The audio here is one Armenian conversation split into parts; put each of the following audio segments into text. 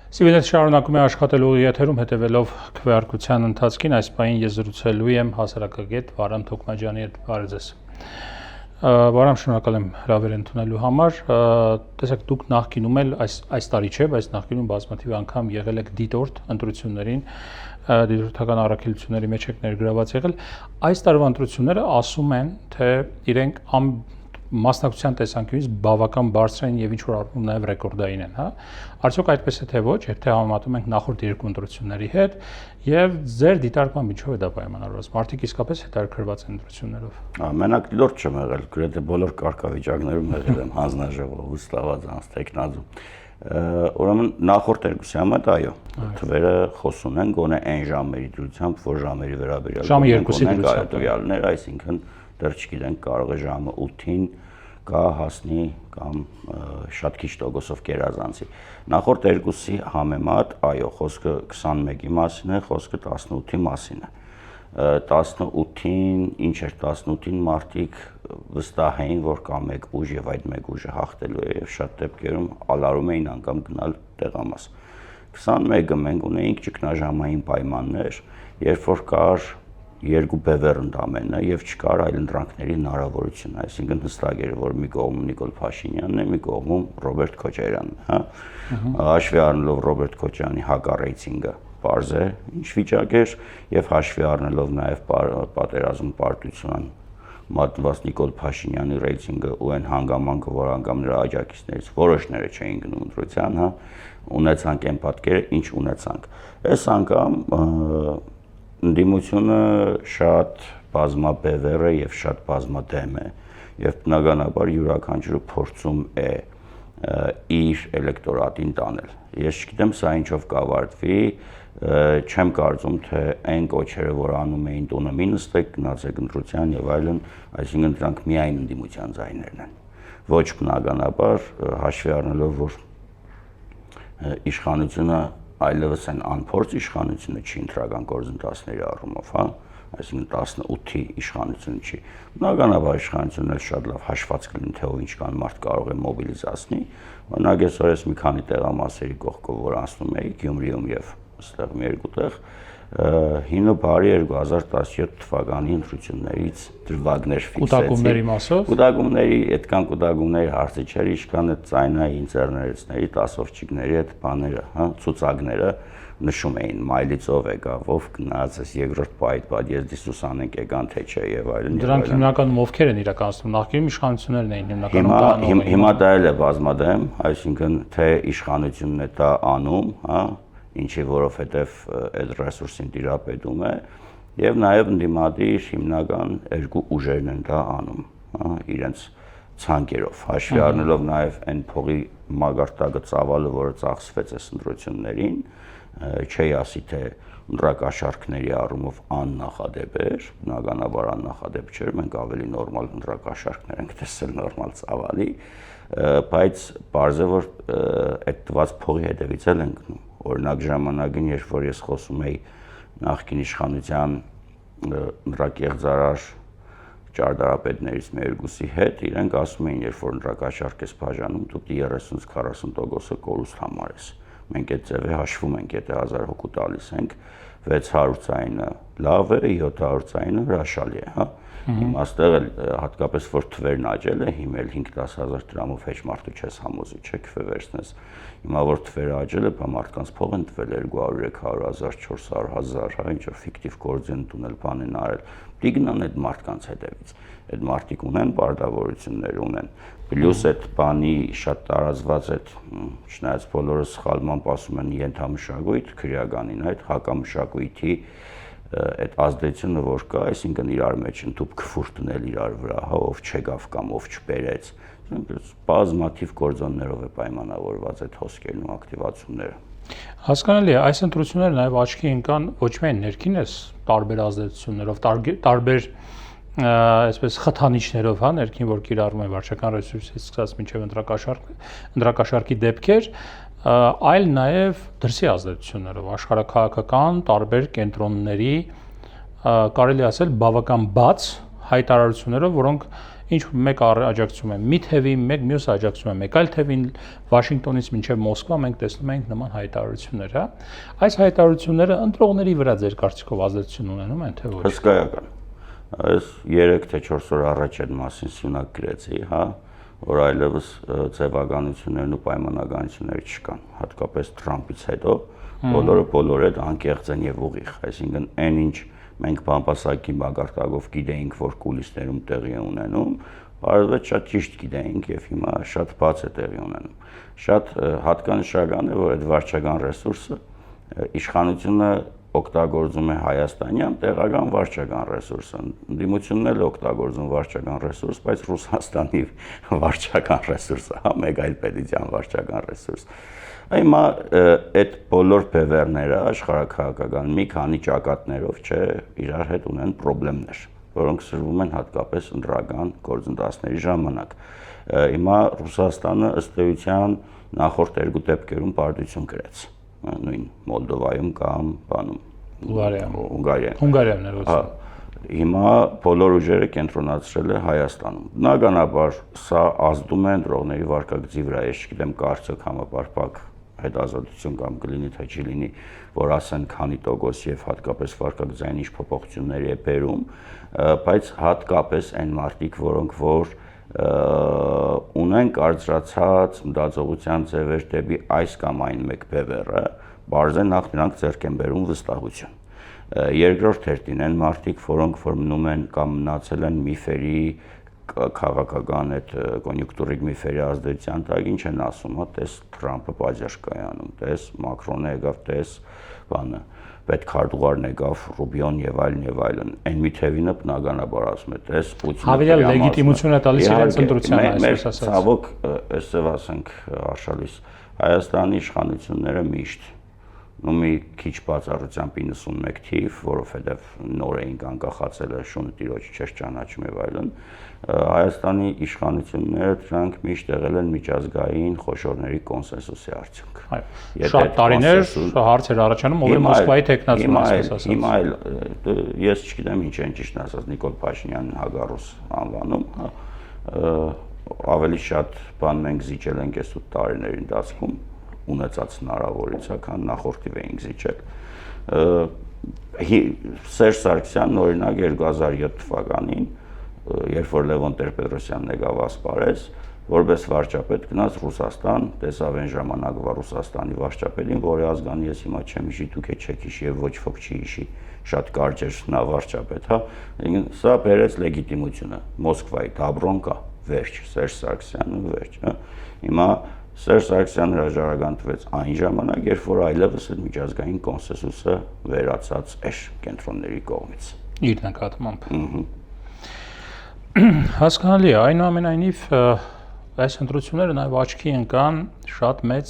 Սիվիլետ շարունակում է աշխատելու եթերում հետևելով քվեարկության ընթացքին, այս պահին ես զրուցելու եմ հասարակագետ Վարամ Թոքմաջյանի հետ։ Բարև ձեզ։ Վարամ, շնորհակալ եմ հրավեր ընդունելու համար։ Տեսեք, դուք նախկինում էլ այս տարի չէ, բայց նախկինում բազմաթիվ անգամ եղել եք դիտորդ ընտրություններին, դիտորդական առաքելությունների մեջ եք ներգրաված եղել։ Այս տարվա ընտրությունները ասում են, թե իրենք մասնակցության տեսանկյունից բավական բարձր են եւ ինչ որ առումով նաեւ ռեկորդային են, հա։ Արդյոք այդպես է թե ոչ, եթե համեմատում ենք նախորդ երկու ընտրությունների հետ եւ ձեր դիտարկման միջով է դա պայմանավորված։ Մարդիկ իսկապես հետաքրքրված են ընտրություններով։ Մենակ դիտորդ չեմ եղել, գրեթե բոլոր կարգավիճակներում եղել եմ հանձնաժողով, ստավազանց, տեխնազու։ Ուրեմն նախորդ երկուսի համար այո, թվերը խոսում են գոնե այն ժամերի դրությամբ, որ ժամերի վերաբերյալ ժամը 2-ի դրությամբ, այսինքն դեռ չգիտենք, կարող է ժամը 8-ին կա հասնի կամ շատ քիչ տոկոսով կերազանցի։ Նախորդ երկուսի համեմատ, այո, խոսքը 21-ի մասին է, խոսքը 18-ի մասին է։ 18-ին, ինչ էր 18-ին մարդիկ վստահ էին, որ կա մեկ ուժ եւ այդ մեկ ուժը հաղթելու է եւ շատ դեպքերում ալարում էին անգամ գնալ տեղամաս։ 21-ը մենք ունեինք ճգնաժամային պայմաններ, երբ որ կար երկու բևեռ ընդամենը եւ չկար այլ ընտրանքների հնարավորություն, այսինքն հստակ էր, որ մի կողմում Նիկոլ Փաշինյանն է, մի կողմում Ռոբերտ Քոչարյանն է, հա։ Հաշվի առնելով Ռոբերտ Քոչարյանի հակառեյտինգը պարզ է, ինչ վիճակ էր, եւ հաշվի առնելով նաեւ պատերազմ պարտության մատնված Նիկոլ Փաշինյանի ռեյտինգը ու այն հանգամանքը, որ անգամ նրա աջակիցներից որոշները չէին գնում ընտրության, հա, ունեցանք այն պատկերը, ինչ ունեցանք։ Այս անգամ ընդդիմությունը շատ բազմաբևեռ է եւ շատ բազմադեմ է եւ բնականաբար յուրաքանչյուրը փորձում է իր էլեկտորատին տանել։ Ես չգիտեմ սա ինչով կավարտվի, չեմ կարծում թե այն կոչերը, որ անում էին տունը մի նստեք, գնացեք ընտրության եւ այլն, այսինքն դրանք միայն ընդդիմության ձայներն են։ Ոչ բնականաբար հաշվի առնելով, որ իշխանությունը այլևս են անփորձ իշխանությունը չի ընտրական գործընթացների առումով, հա, այսինքն 18-ի իշխանությունը չի։ Բնականաբար իշխանությունը շատ լավ հաշված կլինի, թե ով ինչքան մարդ կարող է մոբիլիզացնի։ Օրինակ այսօր ես մի քանի տեղամասերի կողքով որ անցնում էի Գյումրիում եւ այստեղ մի երկու տեղ, հինը բարի 2017 թվականի ընտրություններից դրվագներ կուտակումների մասով։ Կուտակումների, այդքան կուտակումների հարցը չէր, ինչքան այդ ձայնային ինտերնետների, տասովչիկների այդ բաները, հա, ցուցակները նշում էին մայլից ով եկավ, ով գնաց, երկրորդ պատիեզդի Սուսանենք եկան թե չէ եւ այլն։ Դրանք հիմնականում ովքեր են իրականացնում, նախկին իշխանություններն էին հիմնականում։ Հիմա դա էլ է բազմադեմ, այսինքն թե իշխանությունն է դա անում, հա, ինչի որովհետև այդ ռեսուրսին տիրապետում է եւ նաեւ ընդդիմադիր հիմնական երկու ուժերն են դա անում, հա, իրենց ցանկերով, հաշվի առնելով նաեւ այն փողի մագարտակը ծավալը, որը ծախսվեց այս ընտրություններին, չի ասի թե ընտրակաշառքների առումով աննախադեպ էր, բնականաբար աննախադեպ չէր, մենք ավելի նորմալ ընտրակաշառքներ ենք տեսել նորմալ ծավալի, բայց բարձր է որ այդ տված փողի հետևից էլ են գնում։ Օրինակ ժամանակին, երբ որ ես խոսում էի նախկին իշխանության ընտրակեղծարար ճարտարապետներից մի երկուսի հետ, իրենք ասում էին, երբ որ ընտրակաշառք ես բաժանում, դու 30-40% կորուստ համարես։ Մենք այդ ձևը հաշվում ենք, եթե 1000 հոգու տալիս ենք, 600 ցայնը լավ է, 700 ցայնը հրաշալի է, հա։ Հիմա այստեղ էլ հատկապես որ թվերն աճել է, հիմա 5-10 հազար դրամով հեչ մարդու չես համոզի, չէ՞ քվե վերցնես։ Հիմա որ թվերը աճել է, բա մարդկանց փող են տվել 200-300 հազար, 400 հազար, հա, ինչ որ ֆիկտիվ գործ են տունել, բան են արել։ Պիտի գնան այդ մարդկանց հետևից։ Այդ մարդիկ ունեն պարտավորություններ ունեն։ Պլյուս այդ բանի շատ տարածված այդ, չնայած բոլորը սխալմամբ ասում են ենթամշակույթ, քրեականին այդ հակամշակույթի այդ ազդեցությունը որ կա, այսինքն իրար մեջ ընդཐུպ քֆուր տնել իրար վրա, հա, ով չեկավ կամ ով չբերեց, բազմաթիվ գործոններով է պայմանավորված այդ հոսքերն ու ակտիվացումները։ Հասկանալի է, այս ընտրությունները նաև աչքի ընկան ոչ միայն ներքինս տարբեր ազդեցություններով, տարբեր այսպես խթանիչներով, հա, ներքին որ կիրառվում է վարչական ռեսուրսից սկսած մինչև ընտրակաշառքի դեպքեր, այլ նաև դրսի ազդեցություններով, աշխարհաքաղաքական տարբեր կենտրոնների կարելի ասել բավական բաց հայտարարություններով, որոնք ինչ մեկ աջակցում է մի թևին, մյուս աջակցում է մեկ այլ թևին, Վաշինգտոնից մինչև Մոսկվա մենք տեսնում ենք նման հայտարարություններ, հա։ Այս հայտարարությունները ընտրողների վրա ձեր կարծիքով ազդեցություն ունենում են, թե ոչ։ Հսկայական։ Այս 3 թե 4 օր առաջ այդ մասին սյունակ գրեցի, հա, որ այլևս ձևականություններն ու պայմանականությունները չկան, հատկապես Թրամփից հետո բոլորը այդ անկեղծ են եւ ուղիղ, այսինքն այն ինչ մենք բամբասակի մագարտակով գիտեինք, որ կուլիսներում տեղի է ունենում, բարձրաց շատ ճիշտ գիտեինք եւ հիմա շատ բաց է տեղի ունենում։ Շատ հատկանշական է, որ այդ վարչական ռեսուրսը իշխանությունը օգտագործում է հայաստանյան տեղական վարչական ռեսուրսը։ Ընդդիմությունն էլ օգտագործում վարչական ռեսուրս, բայց Ռուսաստանի վարչական ռեսուրսը, հա, մեկ այլ պետության վարչական ռեսուրս։ Հիմա այդ բոլոր բևեռները աշխարհաքաղաքական մի քանի ճակատներով իրար հետ ունեն խնդիրներ, որոնք սրվում են հատկապես ընտրական գործընթացների ժամանակ։ Հիմա Ռուսաստանը ըստ էության նախորդ 2 դեպքերում պարտություն կրեց, նույն Մոլդովայում կամ Հունգարիայում ներողություն։ Հիմա բոլոր ուժերը կենտրոնացրել է Հայաստանում։ Բնականաբար սա ազդում է ընտրողների վարկագծի վրա, ես չգիտեմ կարծեք համապարփակ հետազոտություն կամ կլինի թե չի լինի, որ ասեն քանի տոկոս եւ հատկապես վարկագծային ինչ փոփոխությունների է բերում, բայց հատկապես այն մարդիկ, որոնք որ ունեն կարծրացած մտածողության ձևեր դեպի այս կամ այն մեկ բևեռը, բարձր նախ նրանք ձեռք են բերում վստահություն։ Երկրորդ հերթին են մարդիկ, որոնք որ մնում են կամ մնացել են միֆերի քաղաքական այդ կոնյունկտուրիկ միֆերի ազդեցության տակ, ինչ են ասում, հա, տես Թրամփը պատժ կայանում, տես Մակրոնը եկավ, տես բանը, պետքարտուղարն եկավ, Ռուբիոն եւ այլն, այն մի թևինը բնականաբար ասում է, տես Պուտինը։ Հավելյալ լեգիտիմություն է տալիս իրենց ընտրությանը, այսպես ասած։ Ցավոք, այսպես ասենք, արշալիս Հայաստանի իշխանությունները միշտ մի քիչ բացառությամբ 91 թիվ, որովհետև նոր էին անկախացել շունը տիրոջ չէր ճանաչում եւ այլն, Հայաստանի իշխանությունները դրանք միշտ եղել են միջազգային խոշորների կոնսենսուսի արդյունք։ Շատ տարիներ հարցեր առաջանում, ով է Մոսկվայի տեխնացումը, այսպես ասած։ Հիմա էլ ես չգիտեմ ինչ են ճիշտ ասած Նիկոլ Փաշինյանին հագարուս անվանում, ավելի շատ բան մենք զիջել ենք այս 8 տարիների ընթացքում ունեցած հնարավորություն, քան նախորդիվ էինք զիջել։ Սերժ Սարգսյանն օրինակ 2007 թվականին, երբ որ Լևոն Տեր-Պետրոսյանն եկավ ասպարեզ, որպես վարչապետ գնաց Ռուսաստան, տեսավ այն ժամանակվա Ռուսաստանի վարչապետին, որի ազգանի ես հիմա չեմ հիշի, դուք չեք հիշի եւ ոչ ոք չի հիշի, շատ կարճ էր նա վարչապետ, հա։ Սա բերեց լեգիտիմությունը, Մոսկվայի դաբրոն կա, վերջ, Սերժ Սարգսյանը վերջ, հա։ Հիմա Սերժ Սարգսյանը հրաժարականտվեց այն ժամանակ, երբ որ այլևս այդ միջազգային կոնսենսուսը վերացած էր կենտրոնների կողմից։ Իր նկատմամբ։ Հասկանալի է, այնուամենայնիվ այս ընտրությունները նաև աչքի ընկան շատ մեծ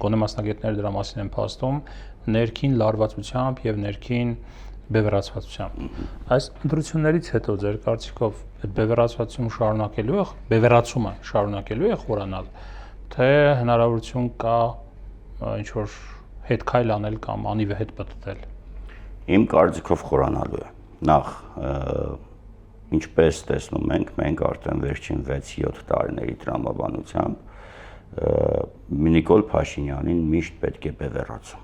գոնե մասնագետները դրա մասին են փաստում ներքին լարվածությամբ եւ ներքին բևեռացվածությամբ։ Այս ընտրություններից հետո ձեր կարծիքով այդ բևեռացումը շարունակելու է խորանալ, թե հնարավորություն կա ինչ որ հետքայլ անել կամ անիվը հետ պատտել։ Իմ կարծիքով խորանալու է։ Նախ ինչպես տեսնում ենք, մենք արդեն վերջին 6-7 տարիների տրամաբանությամբ Նիկոլ Փաշինյանին միշտ պետք է բևեռացում։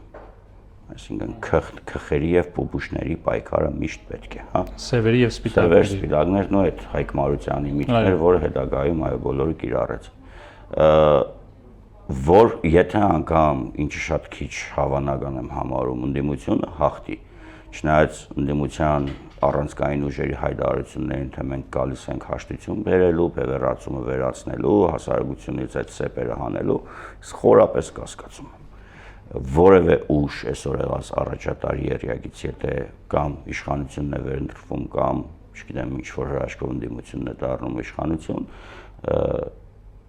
Այսինքն քխերի եւ պուպուշների պայքարը միշտ պետք է, հա։ Սևերի եւ սպիտակների։ Սպիտակներն ու այդ Հայկ Մարությանի միտքեր, որը հետագայում այո բոլորը կիրառեց։ Որ եթե անգամ ինչը շատ քիչ հավանական եմ համարում ընդդիմությունը հաղթի, չնայած ընդդիմության առանցքային ուժերի հայտարարություններին, թե մենք գալիս ենք հաշտություն բերելու, բևեռացումը վերացնելու, հասարակությունից այդ սեպերը հանելու, խորապես կասկածում եմ։ Որևէ ուժ այսօր եղած առաջատար երրյակից, եթե կամ իշխանությունն է վերընտրվում կամ, չգիտեմ, ինչ որ հրաշքով ընդդիմությունն է դառնում իշխանություն,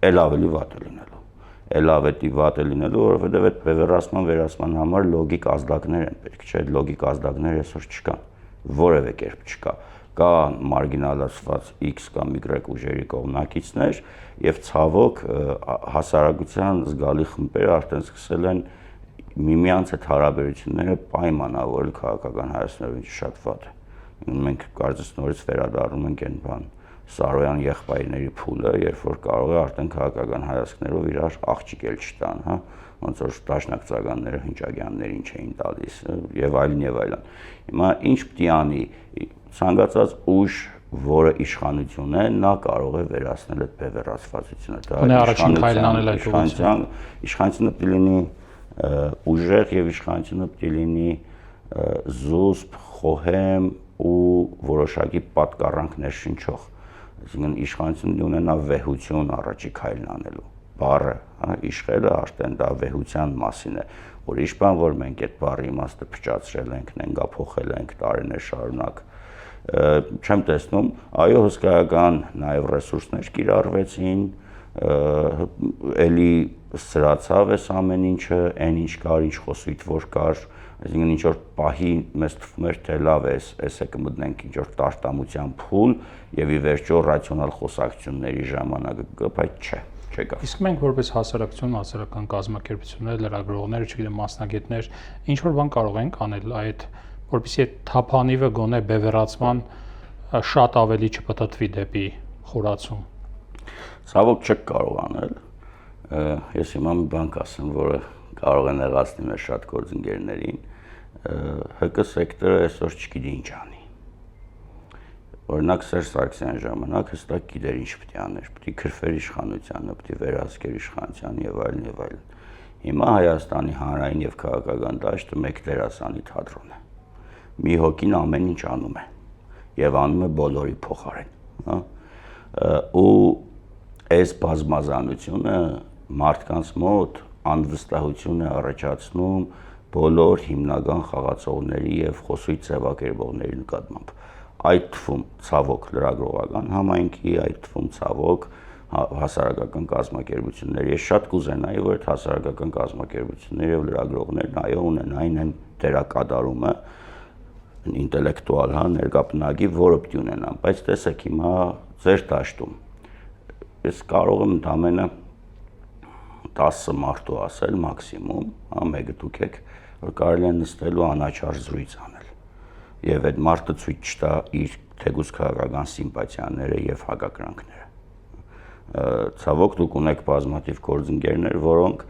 էլ ավելի վատ է լինելու։ Էլ ավելի վատ է լինելու, որովհետև այդ բևեռացման վերացման համար լոգիկ ազդակներ են պետք, չէ՞, այդ լոգիկ ազդակները այսօր չկան, որևէ կերպ չկա։ Կա մարգինալացված X կամ Y ուժերի կողմնակիցներ եւ ցավոք հասարակության զգալի խմբեր արդեն սկսել են միմյանց այդ հարաբերությունները պայմանավորել քաղաքական հայացքներով, ինչը շատ վատ է։ Մենք կարծես նորից վերադառնում ենք այն բան Սարոյան եղբայրների փուլը, երբ որ կարող է արդեն քաղաքական հայացքներով իրար աղջիկ էլ չտան, հա, ոնց որ դաշնակցականները Հնչագյաններին չէին տալիս եւ այլն եւ այլն։ Հիմա ինչ պիտի անի ցանկացած ուժ, որը իշխանություն է, նա կարող է վերացնել այդ բևեռացվածությունը։ Դա առաջին քայլն անել այդ ուղղությամբ։ Իշխանությունը պիտի լինի ուժեղ եւ իշխանությունը պիտի լինի զուսպ, խոհեմ ու որոշակի պատկառանքներ շնչող։ Այսինքն իշխանությունը ունենա վեհություն առաջի քայլն անելու։ Բառը, հա, իշխելը արդեն դա վեհության մասին է։ Ուրիշ բան, որ մենք այդ բառի իմաստը փչացրել ենք, նենգափոխել ենք տարիներ շարունակ, չեմ տեսնում, այո, հսկայական նաև ռեսուրսներ կիրառվեցին, էլի սրացավ էս ամեն ինչը, այն ինչ կար, ինչ խոսվիթ որ կար, այսինքն ինչ որ պահի մեզ թվում էր թե լավ է, էս է կմտնենք ինչ որ տարտամության փուլ եւ ի վերջո ռացիոնալ խոսակցությունների ժամանակը կգա, բայց չէ։ Իսկ մենք որպես հասարակություն, հասարակական կազմակերպություններ, լրագրողներ, չգիտեմ, մասնագետներ, ինչ որ բան կարող ենք անել այդ, որպեսզի այդ թափանիվը գոնե բևեռացման շատ ավելի չպտտվի դեպի խորացում։ Ցավոք չեք կարող անել։ Ես հիմա մի բան կասեմ, որը կարող է նեղացնի մեր շատ գործընկերներին։ ՀԿ սեկտորը այսօր չգիտի ինչ անի։ Օրինակ Սերժ Սարգսյանի ժամանակ հստակ գիտեր ինչ պետք է աներ, պետք է քրֆեր իշխանությանը, պետք է վերահսկեր իշխանության եւ այլն եւ այլն։ Հիմա Հայաստանի հանրային եւ քաղաքական դաշտը մեկ դերասանի թատրոն է։ Մի հոգին ամեն ինչ անում է եւ անում է բոլորի փոխարեն, հա։ Ու այս բազմազանությունը մարդկանց մոտ անվստահություն է առաջացնում բոլոր հիմնական խաղացողների եւ խոսույթ ձևակերպողների նկատմամբ։ Այդ թվում ցավոք լրագրողական համայնքի, այդ թվում ցավոք հասարակական կազմակերպությունների։ Ես շատ կուզենայի, որ այդ հասարակական կազմակերպությունները եւ լրագրողներն այո ունենային այն դերակատարումը ինտելեկտուալ, հա, ներկապնակի, որը պիտի ունենան, բայց տեսեք հիմա ձեր դաշտում ես կարող եմ ընդամենը 10 մարդու ասել մաքսիմում, հա, մեկը դուք եք, որ կարելի է նստել ու անաչառ զրույց անել։ Եվ այդ մարդը ցույց չտա իր թեկուզ քաղաքական սիմպաթիաները եւ հակակրանքները։ Ցավոք դուք ունեք բազմաթիվ գործընկերներ, որոնք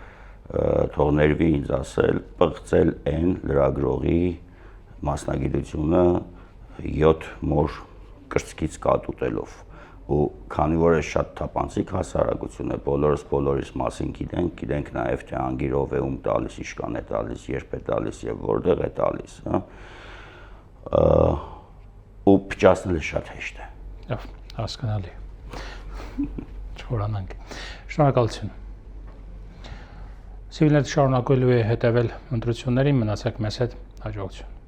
թող ներվի ինձ ասել, պղծել են լրագրողի մասնագիտությունը 7 մոր կրծքից կատուտելով։ Ու քանի որ է շատ թափանցիկ հասարակություն է, բոլորս բոլորիս մասին գիտենք նաև թե անգիրով է ում տալիս, իշքան է տալիս, երբ է տալիս եւ որտեղ է տալիս, հա։ Ու փճացնելը շատ հեշտ է։ Լավ, հասկանալի։ Չորանանք։ Շնորհակալություն։ Սիվիլները շարունակելու է հետևել ընտրություններին, մնացեք մեզ հետ, հաջողություն։